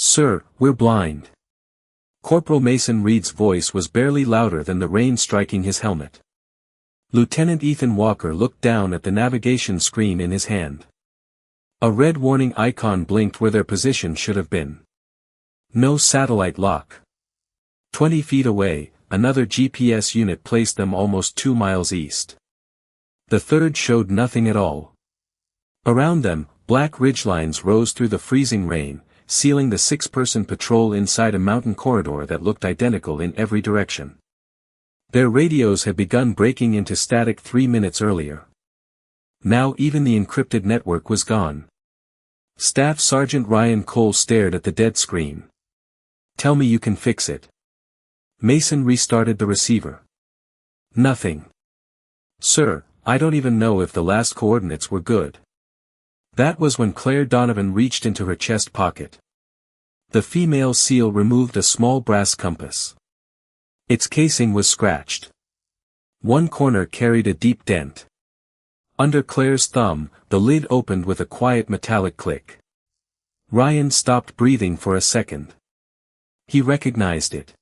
"Sir, we're blind." Corporal Mason Reed's voice was barely louder than the rain striking his helmet. Lieutenant Ethan Walker looked down at the navigation screen in his hand. A red warning icon blinked where their position should have been. No satellite lock. 20 feet away, another GPS unit placed them almost 2 miles east. The third showed nothing at all. Around them, black ridgelines rose through the freezing rain, sealing the 6-person patrol inside a mountain corridor that looked identical in every direction. Their radios had begun breaking into static 3 minutes earlier. Now even the encrypted network was gone. Staff Sergeant Ryan Cole stared at the dead screen. "Tell me you can fix it." Mason restarted the receiver. "Nothing. Sir, I don't even know if the last coordinates were good." That was when Claire Donovan reached into her chest pocket. The female SEAL removed a small brass compass. Its casing was scratched. One corner carried a deep dent. Under Claire's thumb, the lid opened with a quiet metallic click. Ryan stopped breathing for a second. He recognized it.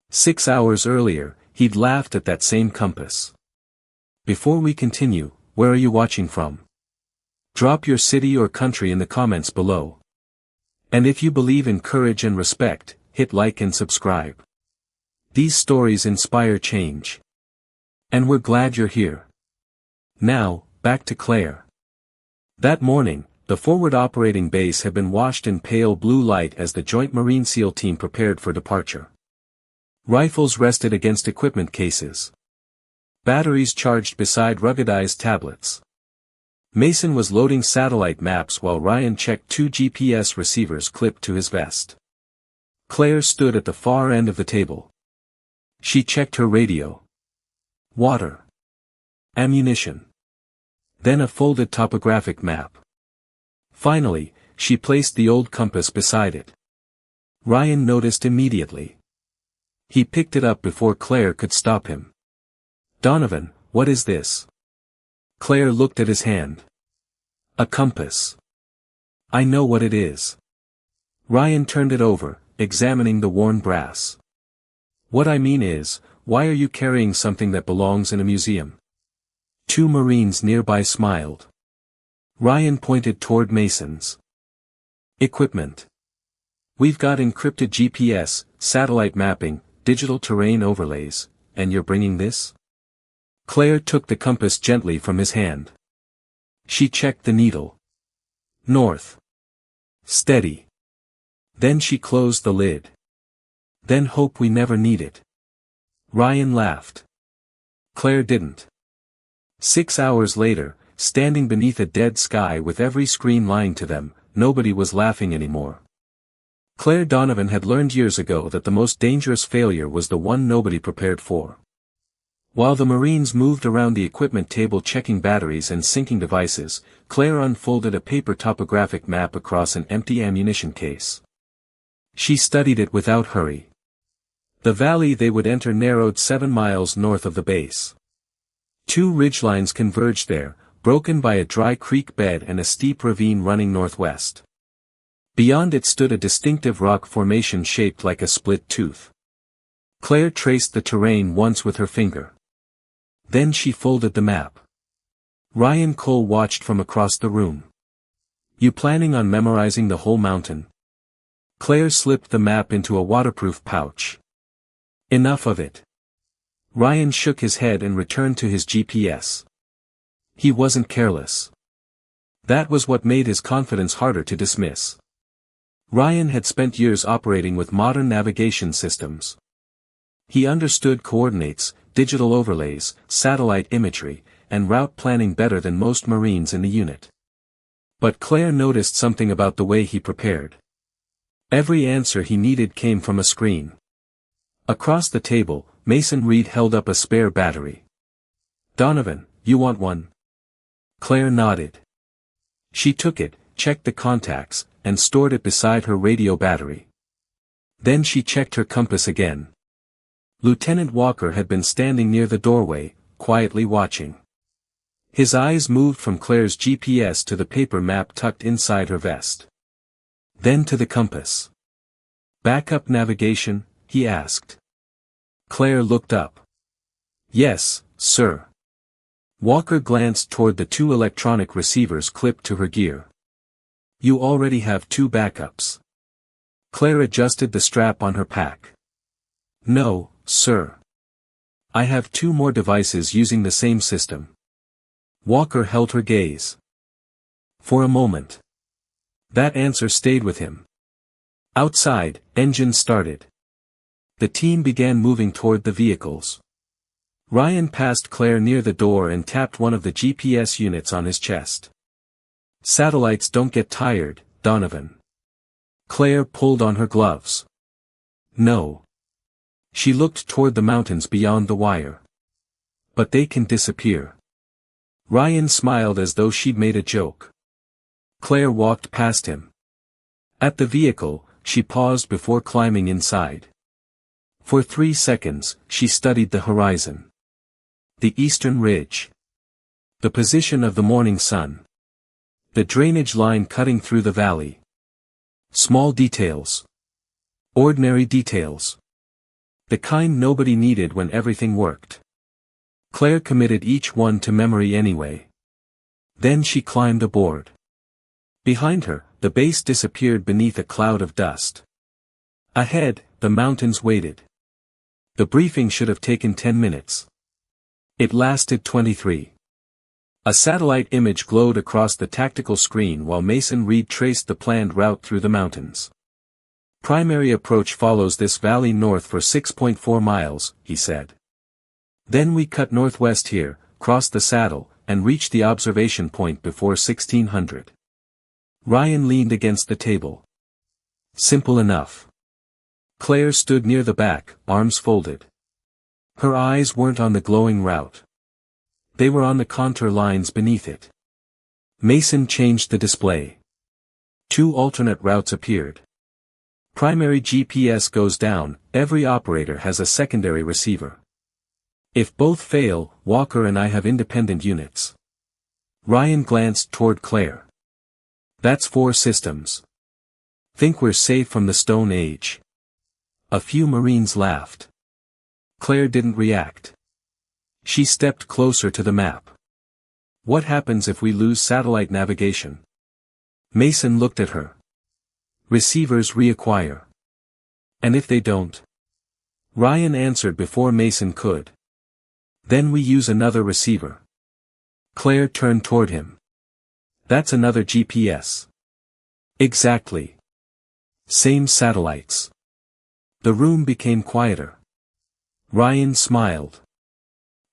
6 hours earlier, he'd laughed at that same compass. "Before we continue, where are you watching from? Drop your city or country in the comments below. And if you believe in courage and respect, hit like and subscribe. These stories inspire change. And we're glad you're here." Now, back to Claire. That morning, the forward operating base had been washed in pale blue light as the Joint Marine SEAL team prepared for departure. Rifles rested against equipment cases. Batteries charged beside ruggedized tablets. Mason was loading satellite maps while Ryan checked 2 GPS receivers clipped to his vest. Claire stood at the far end of the table. She checked her radio. Water. Ammunition. Then a folded topographic map. Finally, she placed the old compass beside it. Ryan noticed immediately. He picked it up before Claire could stop him. "Donovan, what is this?" Claire looked at his hand. "A compass. I know what it is." Ryan turned it over, examining the worn brass. "What I mean is, why are you carrying something that belongs in a museum?" 2 Marines nearby smiled. Ryan pointed toward Mason's equipment. "We've got encrypted GPS, satellite mapping, digital terrain overlays, and you're bringing this?" Claire took the compass gently from his hand. She checked the needle. North. Steady. Then she closed the lid. "Then hope we never need it." Ryan laughed. Claire didn't. 6 hours later, standing beneath a dead sky with every screen lying to them, nobody was laughing anymore. Claire Donovan had learned years ago that the most dangerous failure was the one nobody prepared for. While the Marines moved around the equipment table checking batteries and syncing devices, Claire unfolded a paper topographic map across an empty ammunition case. She studied it without hurry. The valley they would enter narrowed 7 miles north of the base. 2 ridgelines converged there, broken by a dry creek bed and a steep ravine running northwest. Beyond it stood a distinctive rock formation shaped like a split tooth. Claire traced the terrain once with her finger. Then she folded the map. Ryan Cole watched from across the room. "You planning on memorizing the whole mountain?" Claire slipped the map into a waterproof pouch. "Enough of it." Ryan shook his head and returned to his GPS. He wasn't careless. That was what made his confidence harder to dismiss. Ryan had spent years operating with modern navigation systems. He understood coordinates, digital overlays, satellite imagery, and route planning better than most Marines in the unit. But Claire noticed something about the way he prepared. Every answer he needed came from a screen. Across the table, Mason Reed held up a spare battery. "Donovan, you want one?" Claire nodded. She took it, checked the contacts, and stored it beside her radio battery. Then she checked her compass again. Lieutenant Walker had been standing near the doorway, quietly watching. His eyes moved from Claire's GPS to the paper map tucked inside her vest. Then to the compass. Backup navigation? He asked. Claire looked up. Yes, sir. Walker glanced toward the two electronic receivers clipped to her gear. You already have 2 backups. Claire adjusted the strap on her pack. No, sir. I have 2 more devices using the same system. Walker held her gaze. For a moment. That answer stayed with him. Outside, engines started. The team began moving toward the vehicles. Ryan passed Claire near the door and tapped one of the GPS units on his chest. Satellites don't get tired, Donovan. Claire pulled on her gloves. No. She looked toward the mountains beyond the wire. But they can disappear. Ryan smiled as though she'd made a joke. Claire walked past him. At the vehicle, she paused before climbing inside. For 3 seconds, she studied the horizon. The eastern ridge. The position of the morning sun. The drainage line cutting through the valley. Small details. Ordinary details. The kind nobody needed when everything worked. Claire committed each one to memory anyway. Then she climbed aboard. Behind her, the base disappeared beneath a cloud of dust. Ahead, the mountains waited. The briefing should have taken 10 minutes. It lasted 23. A satellite image glowed across the tactical screen while Mason Reed traced the planned route through the mountains. Primary approach follows this valley north for 6.4 miles, he said. Then we cut northwest here, cross the saddle, and reach the observation point before 1600. Ryan leaned against the table. Simple enough. Claire stood near the back, arms folded. Her eyes weren't on the glowing route. They were on the contour lines beneath it. Mason changed the display. 2 alternate routes appeared. Primary GPS goes down, every operator has a secondary receiver. If both fail, Walker and I have independent units. Ryan glanced toward Claire. That's 4 systems. Think we're safe from the Stone Age. A few Marines laughed. Claire didn't react. She stepped closer to the map. What happens if we lose satellite navigation? Mason looked at her. Receivers reacquire. And if they don't? Ryan answered before Mason could. Then we use another receiver. Claire turned toward him. That's another GPS. Exactly. Same satellites. The room became quieter. Ryan smiled.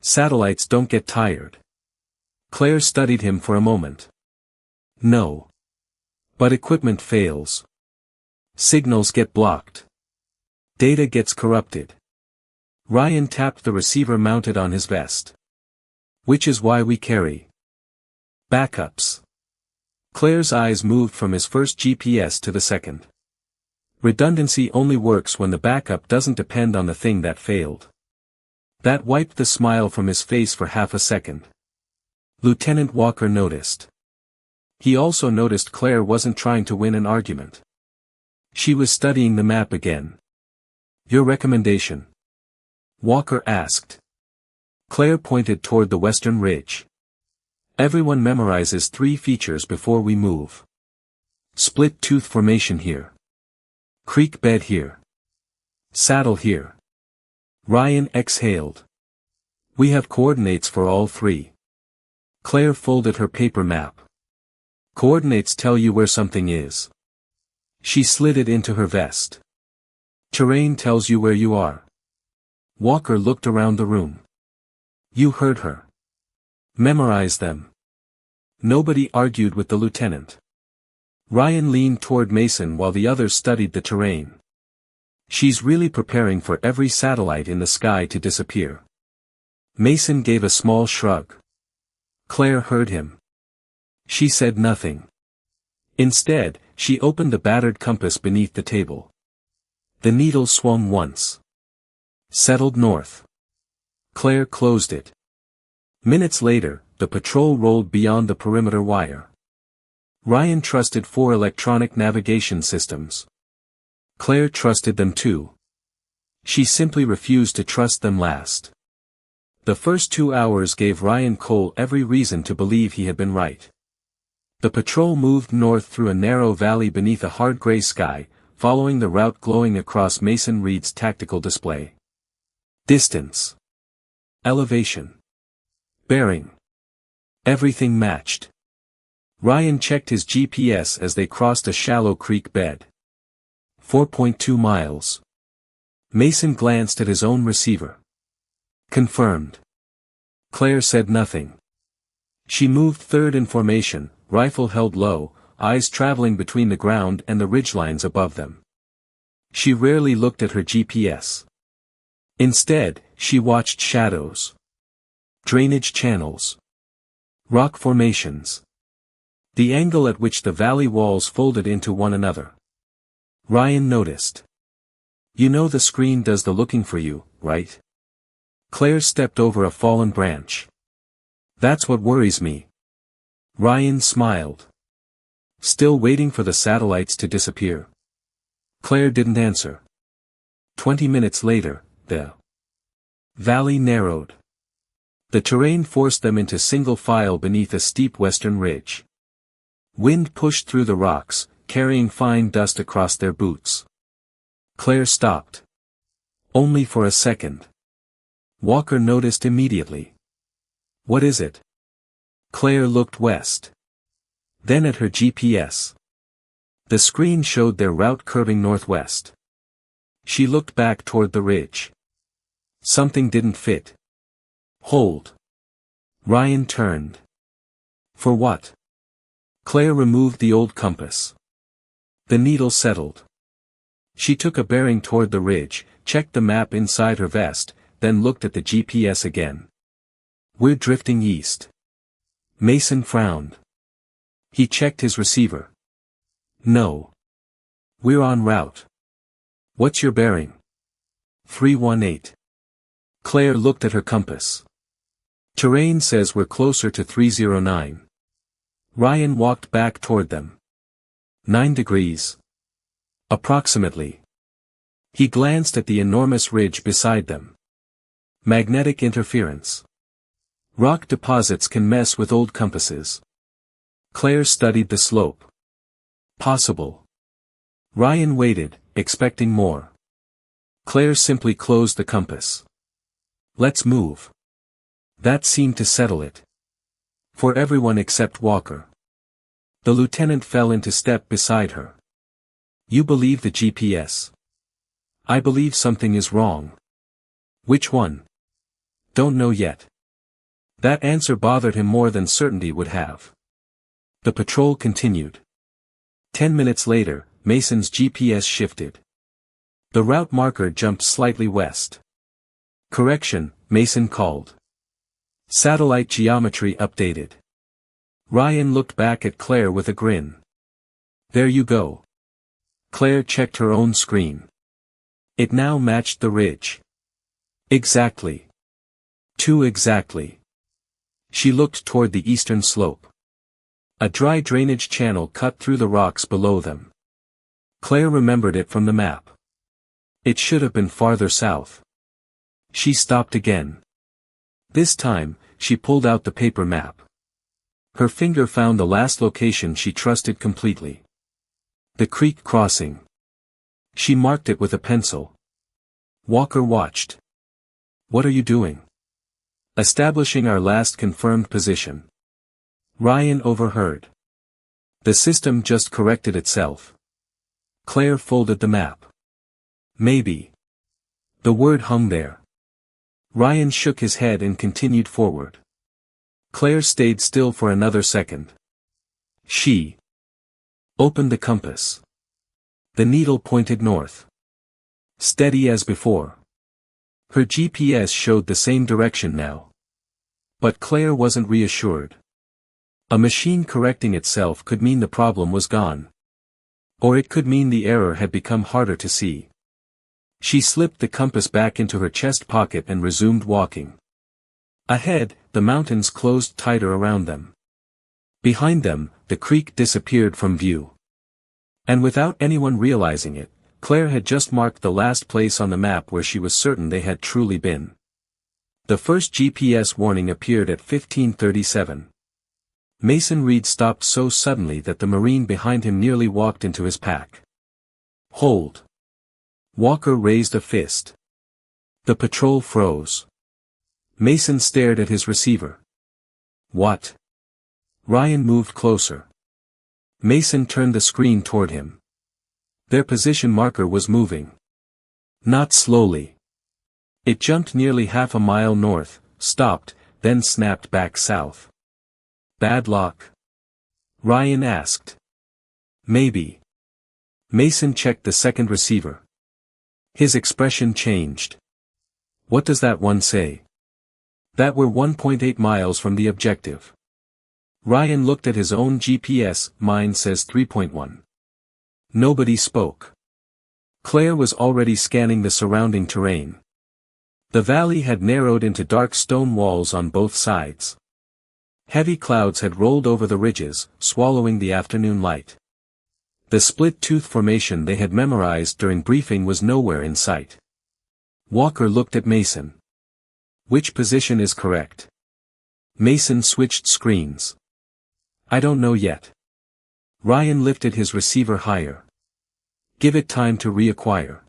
Satellites don't get tired. Claire studied him for a moment. No. But equipment fails. Signals get blocked. Data gets corrupted. Ryan tapped the receiver mounted on his vest. Which is why we carry backups. Claire's eyes moved from his first GPS to the second. Redundancy only works when the backup doesn't depend on the thing that failed. That wiped the smile from his face for half a second. Lieutenant Walker noticed. He also noticed Claire wasn't trying to win an argument. She was studying the map again. Your recommendation? Walker asked. Claire pointed toward the western ridge. Everyone memorizes 3 features before we move. Split tooth formation here. Creek bed here. Saddle here. Ryan exhaled. We have coordinates for all 3. Claire folded her paper map. Coordinates tell you where something is. She slid it into her vest. Terrain tells you where you are. Walker looked around the room. You heard her. Memorize them. Nobody argued with the lieutenant. Ryan leaned toward Mason while the others studied the terrain. She's really preparing for every satellite in the sky to disappear. Mason gave a small shrug. Claire heard him. She said nothing. Instead, she opened the battered compass beneath the table. The needle swung once. Settled north. Claire closed it. Minutes later, the patrol rolled beyond the perimeter wire. Ryan trusted 4 electronic navigation systems. Claire trusted them too. She simply refused to trust them last. The first 2 hours gave Ryan Cole every reason to believe he had been right. The patrol moved north through a narrow valley beneath a hard gray sky, following the route glowing across Mason Reed's tactical display. Distance. Elevation. Bearing. Everything matched. Ryan checked his GPS as they crossed a shallow creek bed. 4.2 miles. Mason glanced at his own receiver. Confirmed. Claire said nothing. She moved third in formation, rifle held low, eyes traveling between the ground and the ridgelines above them. She rarely looked at her GPS. Instead, she watched shadows. Drainage channels. Rock formations. The angle at which the valley walls folded into one another. Ryan noticed. You know the screen does the looking for you, right? Claire stepped over a fallen branch. That's what worries me. Ryan smiled. Still waiting for the satellites to disappear. Claire didn't answer. 20 minutes later, the valley narrowed. The terrain forced them into single file beneath a steep western ridge. Wind pushed through the rocks, carrying fine dust across their boots. Claire stopped. Only for a second. Walker noticed immediately. What is it? Claire looked west. Then at her GPS. The screen showed their route curving northwest. She looked back toward the ridge. Something didn't fit. Hold. Ryan turned. For what? Claire removed the old compass. The needle settled. She took a bearing toward the ridge, checked the map inside her vest, then looked at the GPS again. We're drifting east. Mason frowned. He checked his receiver. No. We're en route. What's your bearing? 318. Claire looked at her compass. Terrain says we're closer to 309. Ryan walked back toward them. 9 degrees. Approximately. He glanced at the enormous ridge beside them. Magnetic interference. Rock deposits can mess with old compasses. Claire studied the slope. Possible. Ryan waited, expecting more. Claire simply closed the compass. Let's move. That seemed to settle it. For everyone except Walker. The lieutenant fell into step beside her. You believe the GPS? I believe something is wrong. Which one? Don't know yet. That answer bothered him more than certainty would have. The patrol continued. 10 minutes later, Mason's GPS shifted. The route marker jumped slightly west. Correction, Mason called. Satellite geometry updated. Ryan looked back at Claire with a grin. There you go. Claire checked her own screen. It now matched the ridge. Exactly. Too exactly. She looked toward the eastern slope. A dry drainage channel cut through the rocks below them. Claire remembered it from the map. It should have been farther south. She stopped again. This time, she pulled out the paper map. Her finger found the last location she trusted completely. The creek crossing. She marked it with a pencil. Walker watched. What are you doing? Establishing our last confirmed position. Ryan overheard. The system just corrected itself. Claire folded the map. Maybe. The word hung there. Ryan shook his head and continued forward. Claire stayed still for another second. She opened the compass. The needle pointed north. Steady as before. Her GPS showed the same direction now. But Claire wasn't reassured. A machine correcting itself could mean the problem was gone. Or it could mean the error had become harder to see. She slipped the compass back into her chest pocket and resumed walking. Ahead, the mountains closed tighter around them. Behind them, the creek disappeared from view. And without anyone realizing it, Claire had just marked the last place on the map where she was certain they had truly been. The first GPS warning appeared at 15:37. Mason Reed stopped so suddenly that the Marine behind him nearly walked into his pack. "Hold!" Walker raised a fist. The patrol froze. Mason stared at his receiver. "What?" Ryan moved closer. Mason turned the screen toward him. Their position marker was moving. Not slowly. It jumped nearly half a mile north, stopped, then snapped back south. "Bad luck?" Ryan asked. "Maybe." Mason checked the second receiver. His expression changed. "What does that one say?" "That we're 1.8 miles from the objective." Ryan looked at his own GPS, "Mine says 3.1. Nobody spoke. Claire was already scanning the surrounding terrain. The valley had narrowed into dark stone walls on both sides. Heavy clouds had rolled over the ridges, swallowing the afternoon light. The split-tooth formation they had memorized during briefing was nowhere in sight. Walker looked at Mason. "Which position is correct?" Mason switched screens. "I don't know yet." Ryan lifted his receiver higher. "Give it time to reacquire."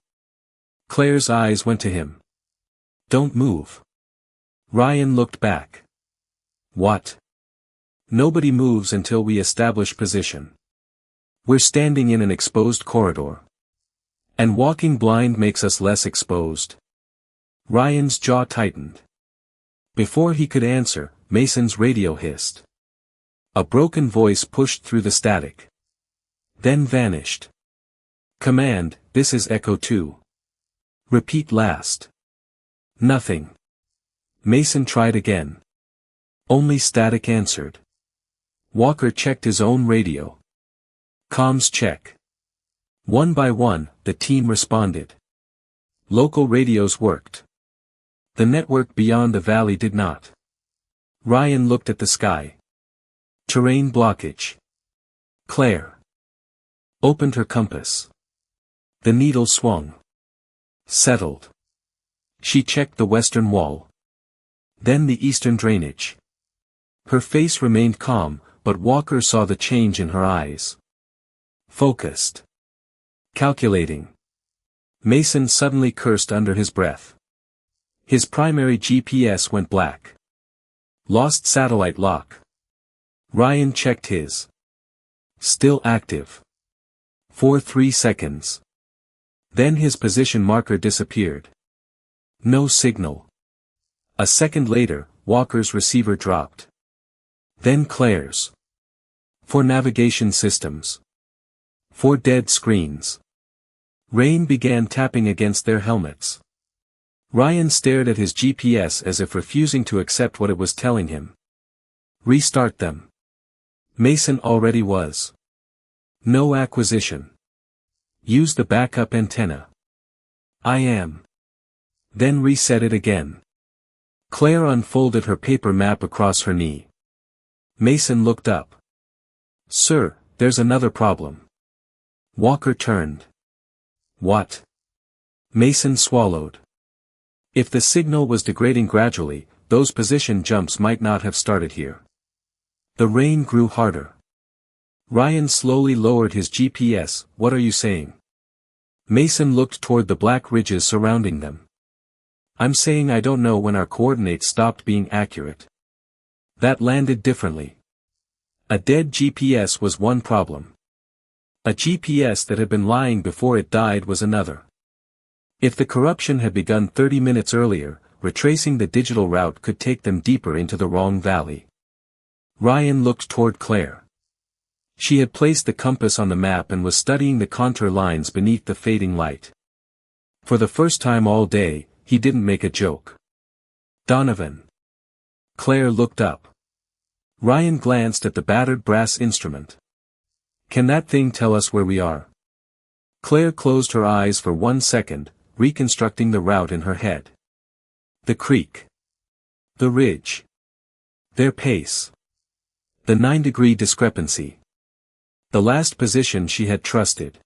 Claire's eyes went to him. "Don't move." Ryan looked back. "What?" "Nobody moves until we establish position. We're standing in an exposed corridor. And walking blind makes us less exposed." Ryan's jaw tightened. Before he could answer, Mason's radio hissed. A broken voice pushed through the static. Then vanished. "Command, this is Echo 2. Repeat last." Nothing. Mason tried again. Only static answered. Walker checked his own radio. "Comms check." One by one, the team responded. Local radios worked. The network beyond the valley did not. Ryan looked at the sky. Terrain blockage. Claire opened her compass. The needle swung. Settled. She checked the western wall. Then the eastern drainage. Her face remained calm, but Walker saw the change in her eyes. Focused. Calculating. Mason suddenly cursed under his breath. His primary GPS went black. Lost satellite lock. Ryan checked his. Still active. For 3 seconds. Then his position marker disappeared. No signal. A second later, Walker's receiver dropped. Then Claire's. 4 navigation systems. 4 dead screens. Rain began tapping against their helmets. Ryan stared at his GPS as if refusing to accept what it was telling him. Restart them. Mason already was. No acquisition. Use the backup antenna. I am. Then reset it again. Claire unfolded her paper map across her knee. Mason looked up. "Sir, there's another problem." Walker turned. "What?" Mason swallowed. If the signal was degrading gradually, those position jumps might not have started here. The rain grew harder. Ryan slowly lowered his GPS. "What are you saying?" Mason looked toward the black ridges surrounding them. "I'm saying I don't know when our coordinates stopped being accurate. That landed differently. A dead GPS was one problem. A GPS that had been lying before it died was another. If the corruption had begun 30 minutes earlier, retracing the digital route could take them deeper into the wrong valley." Ryan looked toward Claire. She had placed the compass on the map and was studying the contour lines beneath the fading light. For the first time all day, he didn't make a joke. "Donovan." Claire looked up. Ryan glanced at the battered brass instrument. "Can that thing tell us where we are?" Claire closed her eyes for 1 second, reconstructing the route in her head. The creek. The ridge. Their pace. The 9-degree discrepancy. The last position she had trusted.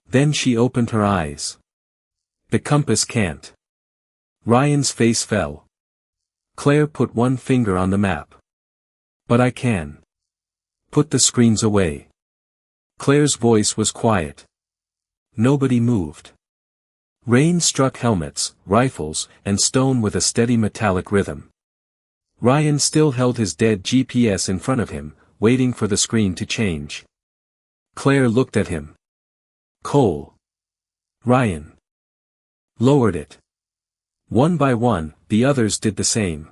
Then she opened her eyes. The compass can't. Ryan's face fell. Claire put one finger on the map. But I can. Put the screens away. Claire's voice was quiet. Nobody moved. Rain struck helmets, rifles, and stone with a steady metallic rhythm. Ryan still held his dead GPS in front of him, waiting for the screen to change. Claire looked at him. Cole. Ryan. Lowered it. One by one, the others did the same.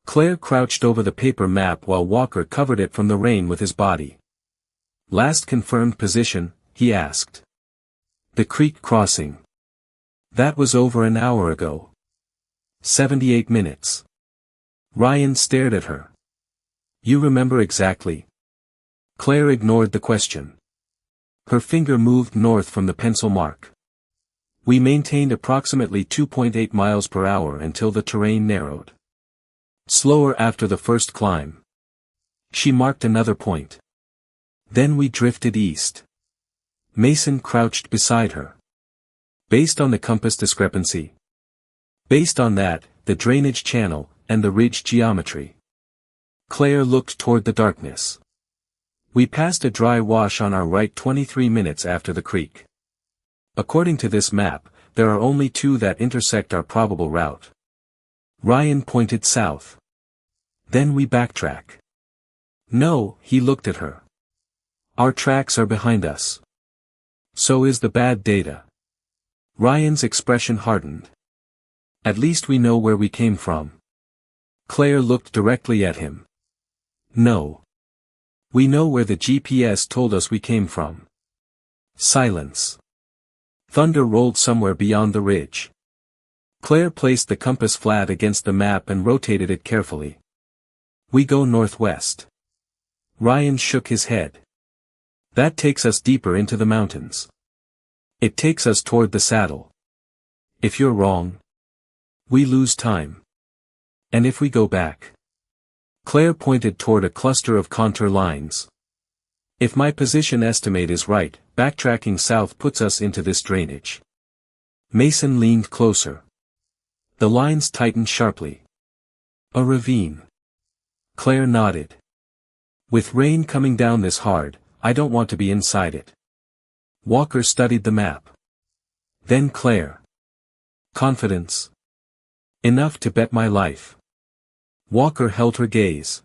Claire crouched over the paper map while Walker covered it from the rain with his body. Last confirmed position, he asked. The creek crossing. That was over an hour ago. 78 minutes. Ryan stared at her. You remember exactly? Claire ignored the question. Her finger moved north from the pencil mark. We maintained approximately 2.8 miles per hour until the terrain narrowed. Slower after the first climb. She marked another point. Then we drifted east. Mason crouched beside her. Based on the compass discrepancy. Based on that, the drainage channel, and the ridge geometry. Claire looked toward the darkness. We passed a dry wash on our right 23 minutes after the creek. According to this map, there are only two that intersect our probable route. Ryan pointed south. Then we backtrack. No, he looked at her. Our tracks are behind us. So is the bad data. Ryan's expression hardened. At least we know where we came from. Claire looked directly at him. No. We know where the GPS told us we came from. Silence. Thunder rolled somewhere beyond the ridge. Claire placed the compass flat against the map and rotated it carefully. We go northwest. Ryan shook his head. That takes us deeper into the mountains. It takes us toward the saddle. If you're wrong, we lose time. And if we go back? Claire pointed toward a cluster of contour lines. If my position estimate is right, backtracking south puts us into this drainage. Mason leaned closer. The lines tightened sharply. A ravine. Claire nodded. With rain coming down this hard, I don't want to be inside it. Walker studied the map. Then Claire. Confidence. Enough to bet my life. Walker held her gaze.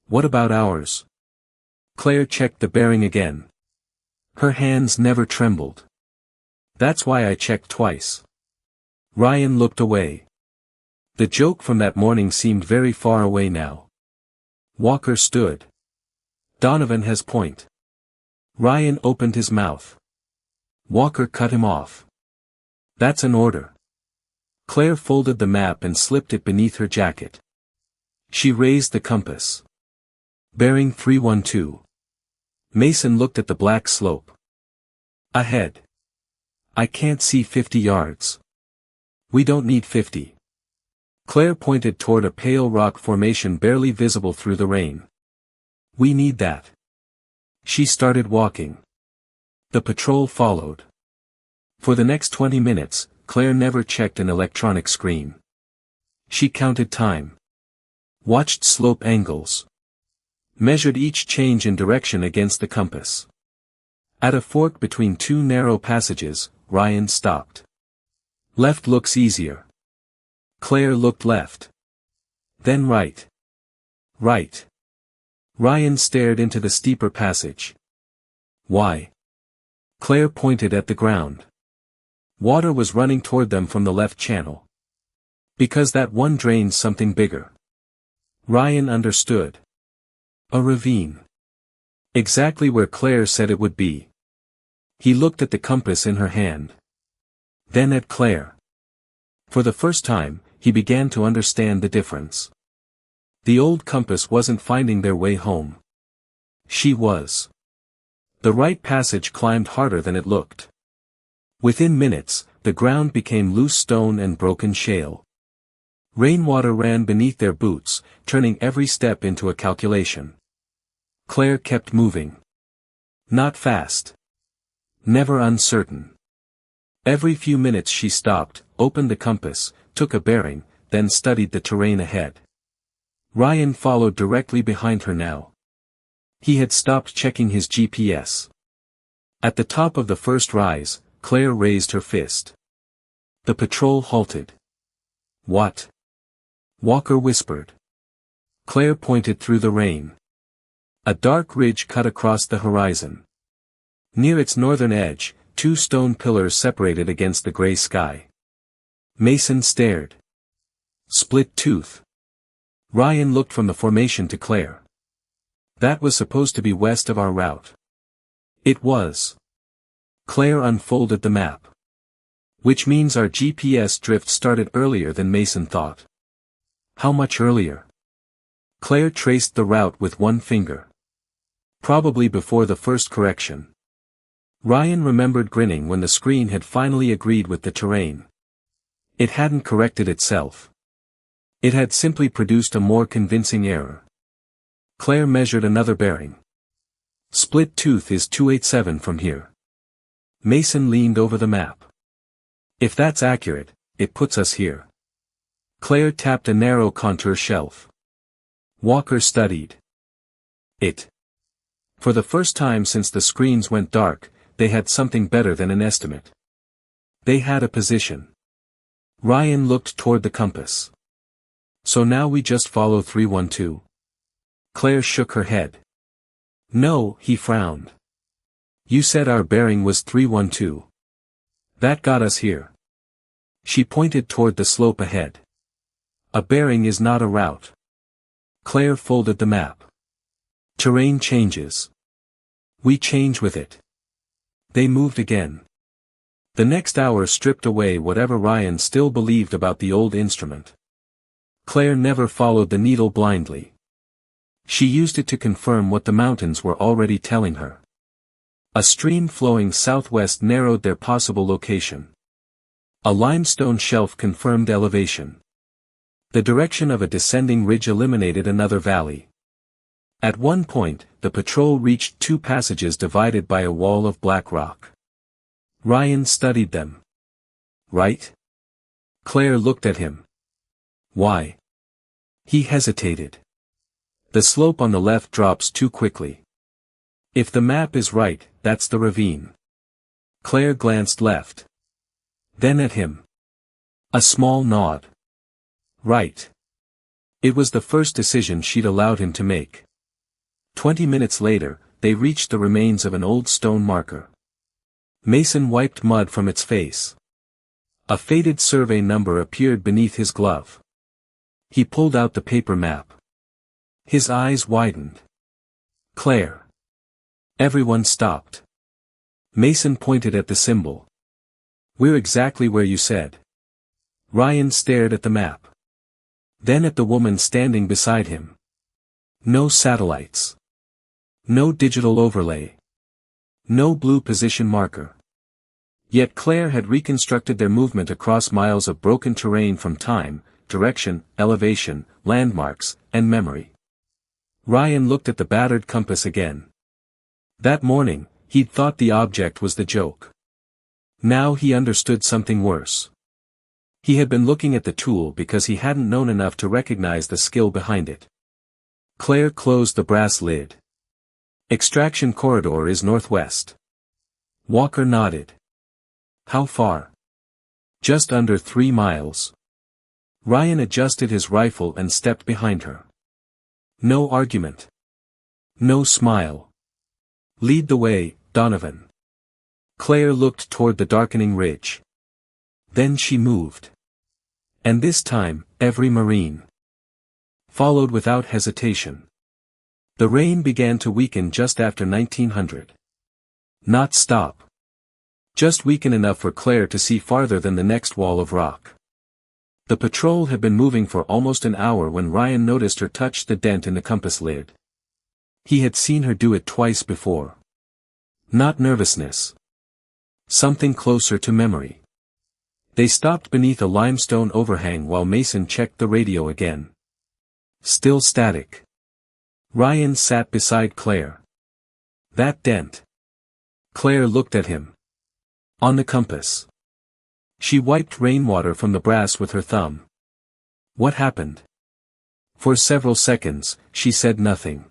What about ours? Claire checked the bearing again. Her hands never trembled. That's why I checked twice. Ryan looked away. The joke from that morning seemed very far away now. Walker stood. Donovan has point. Ryan opened his mouth. Walker cut him off. That's an order. Claire folded the map and slipped it beneath her jacket. She raised the compass. Bearing 312. Mason looked at the black slope. Ahead. I can't see 50 yards. We don't need 50. Claire pointed toward a pale rock formation barely visible through the rain. We need that. She started walking. The patrol followed. For the next 20 minutes, Claire never checked an electronic screen. She counted time. Watched slope angles. Measured each change in direction against the compass. At a fork between two narrow passages, Ryan stopped. Left looks easier. Claire looked left. Then right. Right. Ryan stared into the steeper passage. Why? Claire pointed at the ground. Water was running toward them from the left channel. Because that one drains something bigger. Ryan understood. A ravine. Exactly where Claire said it would be. He looked at the compass in her hand. Then at Claire. For the first time, he began to understand the difference. The old compass wasn't finding their way home. She was. The right passage climbed harder than it looked. Within minutes, the ground became loose stone and broken shale. Rainwater ran beneath their boots, turning every step into a calculation. Claire kept moving. Not fast. Never uncertain. Every few minutes she stopped, opened the compass, took a bearing, then studied the terrain ahead. Ryan followed directly behind her now. He had stopped checking his GPS. At the top of the first rise, Claire raised her fist. The patrol halted. "What?" Walker whispered. Claire pointed through the rain. A dark ridge cut across the horizon. Near its northern edge, two stone pillars separated against the gray sky. Mason stared. Split tooth. Ryan looked from the formation to Claire. "That was supposed to be west of our route." It was. Claire unfolded the map. "Which means our GPS drift started earlier than Mason thought." "How much earlier?" Claire traced the route with one finger. "Probably before the first correction." Ryan remembered grinning when the screen had finally agreed with the terrain. It hadn't corrected itself. It had simply produced a more convincing error. Claire measured another bearing. "Split tooth is 287 from here." Mason leaned over the map. "If that's accurate, it puts us here." Claire tapped a narrow contour shelf. Walker studied it. For the first time since the screens went dark, they had something better than an estimate. They had a position. Ryan looked toward the compass. "So now we just follow 312? Claire shook her head. "No," he frowned. "You said our bearing was 312. That got us here." She pointed toward the slope ahead. "A bearing is not a route." Claire folded the map. "Terrain changes. We change with it." They moved again. The next hour stripped away whatever Ryan still believed about the old instrument. Claire never followed the needle blindly. She used it to confirm what the mountains were already telling her. A stream flowing southwest narrowed their possible location. A limestone shelf confirmed elevation. The direction of a descending ridge eliminated another valley. At one point, the patrol reached two passages divided by a wall of black rock. Ryan studied them. "Right?" Claire looked at him. "Why?" He hesitated. "The slope on the left drops too quickly. If the map is right, that's the ravine." Claire glanced left. Then at him. A small nod. "Right." It was the first decision she'd allowed him to make. 20 minutes later, they reached the remains of an old stone marker. Mason wiped mud from its face. A faded survey number appeared beneath his glove. He pulled out the paper map. His eyes widened. "Claire." Everyone stopped. Mason pointed at the symbol. "We're exactly where you said." Ryan stared at the map. Then at the woman standing beside him. No satellites. No digital overlay. No blue position marker. Yet Claire had reconstructed their movement across miles of broken terrain from time, direction, elevation, landmarks, and memory. Ryan looked at the battered compass again. That morning, he'd thought the object was the joke. Now he understood something worse. He had been looking at the tool because he hadn't known enough to recognize the skill behind it. Claire closed the brass lid. "Extraction corridor is northwest." Walker nodded. "How far?" "Just under 3 miles. Ryan adjusted his rifle and stepped behind her. No argument. No smile. "Lead the way, Donovan." Claire looked toward the darkening ridge. Then she moved. And this time, every Marine followed without hesitation. The rain began to weaken just after 1900. Not stop. Just weaken enough for Claire to see farther than the next wall of rock. The patrol had been moving for almost an hour when Ryan noticed her touch the dent in the compass lid. He had seen her do it twice before. Not nervousness. Something closer to memory. They stopped beneath a limestone overhang while Mason checked the radio again. Still static. Ryan sat beside Claire. "That dent." Claire looked at him. On the compass. She wiped rainwater from the brass with her thumb. What happened? For several seconds, she said nothing.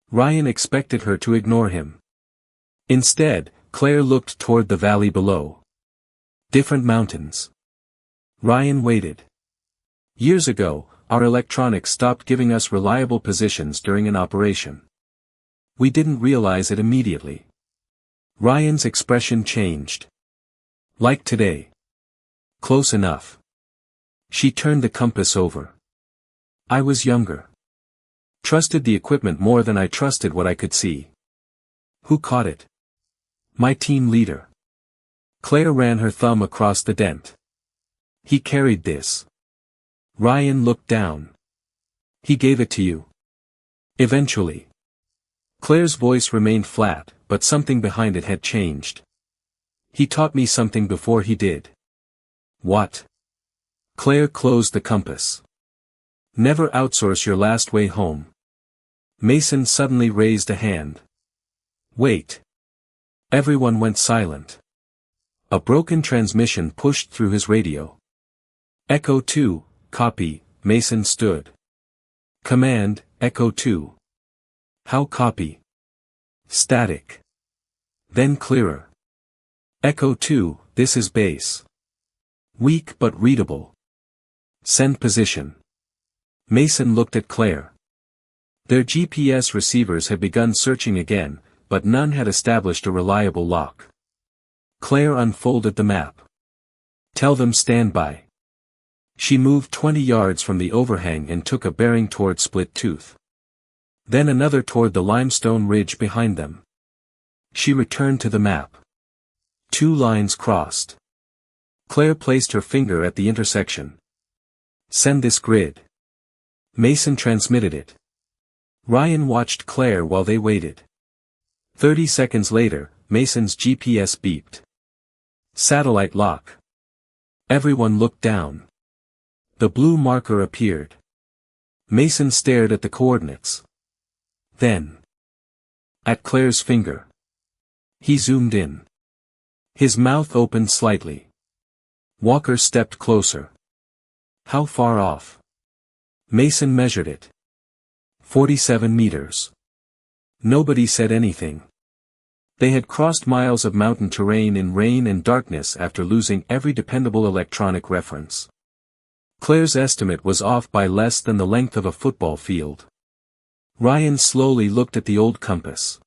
Ryan expected her to ignore him. Instead, Claire looked toward the valley below. Different mountains. Ryan waited. Years ago, our electronics stopped giving us reliable positions during an operation. We didn't realize it immediately. Ryan's expression changed. Like today. Close enough. She turned the compass over. I was younger. Trusted the equipment more than I trusted what I could see. Who caught it? My team leader. Claire ran her thumb across the dent. He carried this. Ryan looked down. He gave it to you. Eventually. Claire's voice remained flat, but something behind it had changed. He taught me something before he did. What? Claire closed the compass. Never outsource your last way home. Mason suddenly raised a hand. Wait. Everyone went silent. A broken transmission pushed through his radio. Echo 2, copy, Mason stood. Command, Echo 2. How copy? Static. Then clearer. Echo 2, this is base. Weak but readable. Send position. Mason looked at Claire. Their GPS receivers had begun searching again, but none had established a reliable lock. Claire unfolded the map. Tell them stand by. She moved 20 yards from the overhang and took a bearing toward Split Tooth. Then another toward the limestone ridge behind them. She returned to the map. 2 lines crossed. Claire placed her finger at the intersection. Send this grid. Mason transmitted it. Ryan watched Claire while they waited. 30 seconds later, Mason's GPS beeped. Satellite lock. Everyone looked down. The blue marker appeared. Mason stared at the coordinates. Then. At Claire's finger. He zoomed in. His mouth opened slightly. Walker stepped closer. How far off? Mason measured it. 47 meters. Nobody said anything. They had crossed miles of mountain terrain in rain and darkness after losing every dependable electronic reference. Claire's estimate was off by less than the length of a football field. Ryan slowly looked at the old compass.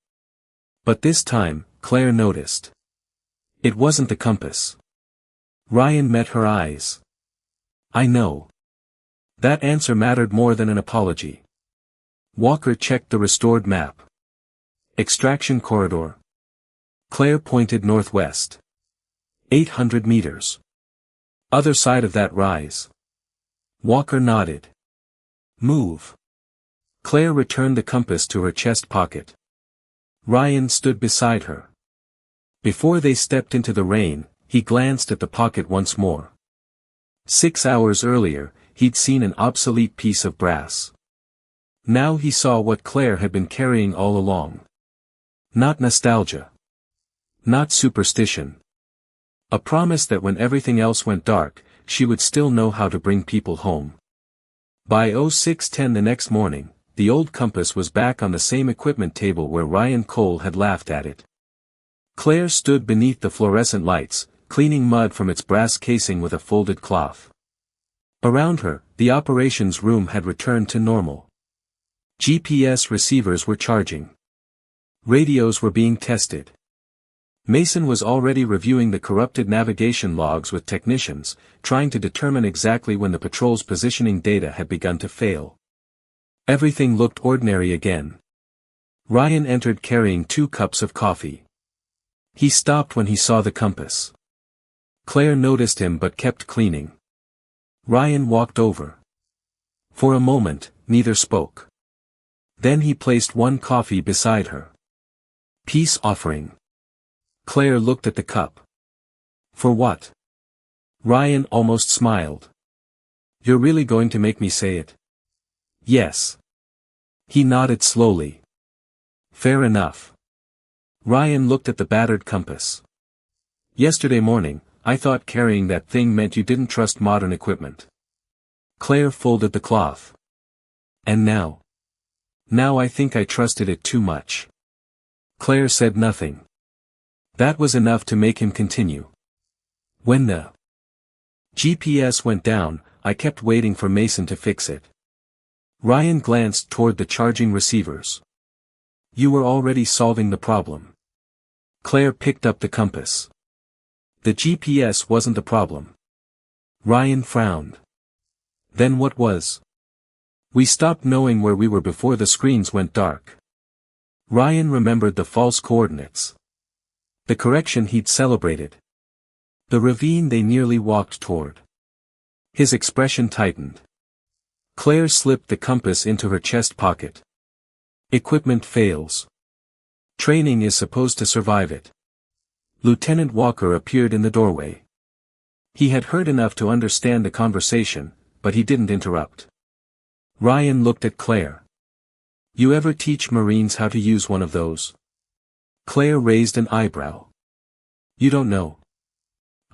But this time, Claire noticed. It wasn't the compass. Ryan met her eyes. I know. That answer mattered more than an apology. Walker checked the restored map. Extraction corridor. Claire pointed northwest. 800 meters. Other side of that rise. Walker nodded. Move. Claire returned the compass to her chest pocket. Ryan stood beside her. Before they stepped into the rain, he glanced at the pocket once more. 6 hours earlier, he'd seen an obsolete piece of brass. Now he saw what Claire had been carrying all along. Not nostalgia. Not superstition. A promise that when everything else went dark, she would still know how to bring people home. By 06:10 the next morning, the old compass was back on the same equipment table where Ryan Cole had laughed at it. Claire stood beneath the fluorescent lights, cleaning mud from its brass casing with a folded cloth. Around her, the operations room had returned to normal. GPS receivers were charging. Radios were being tested. Mason was already reviewing the corrupted navigation logs with technicians, trying to determine exactly when the patrol's positioning data had begun to fail. Everything looked ordinary again. Ryan entered carrying 2 cups of coffee. He stopped when he saw the compass. Claire noticed him but kept cleaning. Ryan walked over. For a moment, neither spoke. Then he placed 1 coffee beside her. Peace offering. Claire looked at the cup. For what? Ryan almost smiled. You're really going to make me say it? Yes. He nodded slowly. Fair enough. Ryan looked at the battered compass. Yesterday morning, I thought carrying that thing meant you didn't trust modern equipment. Claire folded the cloth. And now? Now I think I trusted it too much. Claire said nothing. That was enough to make him continue. When the GPS went down, I kept waiting for Mason to fix it. Ryan glanced toward the charging receivers. You were already solving the problem. Claire picked up the compass. The GPS wasn't the problem. Ryan frowned. Then what was? We stopped knowing where we were before the screens went dark. Ryan remembered the false coordinates. The correction he'd celebrated. The ravine they nearly walked toward. His expression tightened. Claire slipped the compass into her chest pocket. Equipment fails. Training is supposed to survive it. Lieutenant Walker appeared in the doorway. He had heard enough to understand the conversation, but he didn't interrupt. Ryan looked at Claire. You ever teach Marines how to use one of those? Claire raised an eyebrow. You don't know.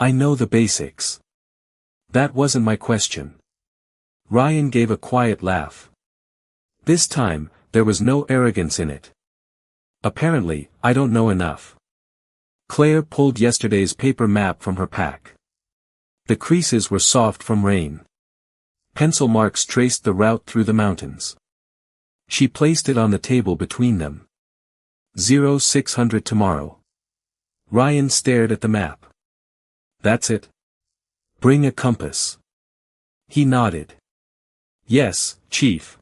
I know the basics. That wasn't my question. Ryan gave a quiet laugh. This time, there was no arrogance in it. Apparently, I don't know enough. Claire pulled yesterday's paper map from her pack. The creases were soft from rain. Pencil marks traced the route through the mountains. She placed it on the table between them. 0600 tomorrow. Ryan stared at the map. That's it? Bring a compass. He nodded. Yes, Chief.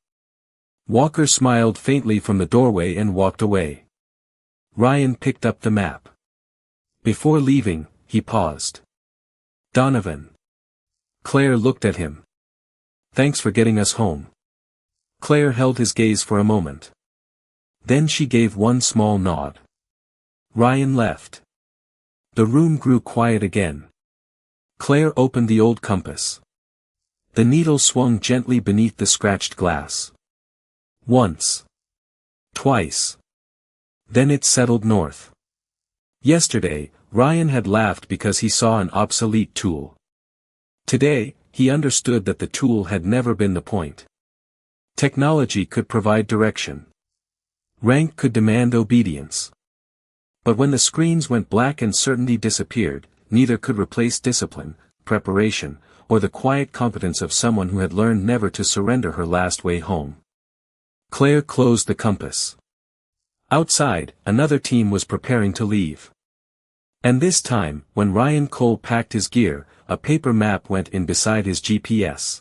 Walker smiled faintly from the doorway and walked away. Ryan picked up the map. Before leaving, he paused. Donovan. Claire looked at him. Thanks for getting us home. Claire held his gaze for a moment. Then she gave one small nod. Ryan left. The room grew quiet again. Claire opened the old compass. The needle swung gently beneath the scratched glass. Once. Twice. Then it settled north. Yesterday, Ryan had laughed because he saw an obsolete tool. Today, he understood that the tool had never been the point. Technology could provide direction. Rank could demand obedience. But when the screens went black and certainty disappeared, neither could replace discipline, preparation, or the quiet competence of someone who had learned never to surrender her last way home. Claire closed the compass. Outside, another team was preparing to leave. And this time, when Ryan Cole packed his gear, a paper map went in beside his GPS.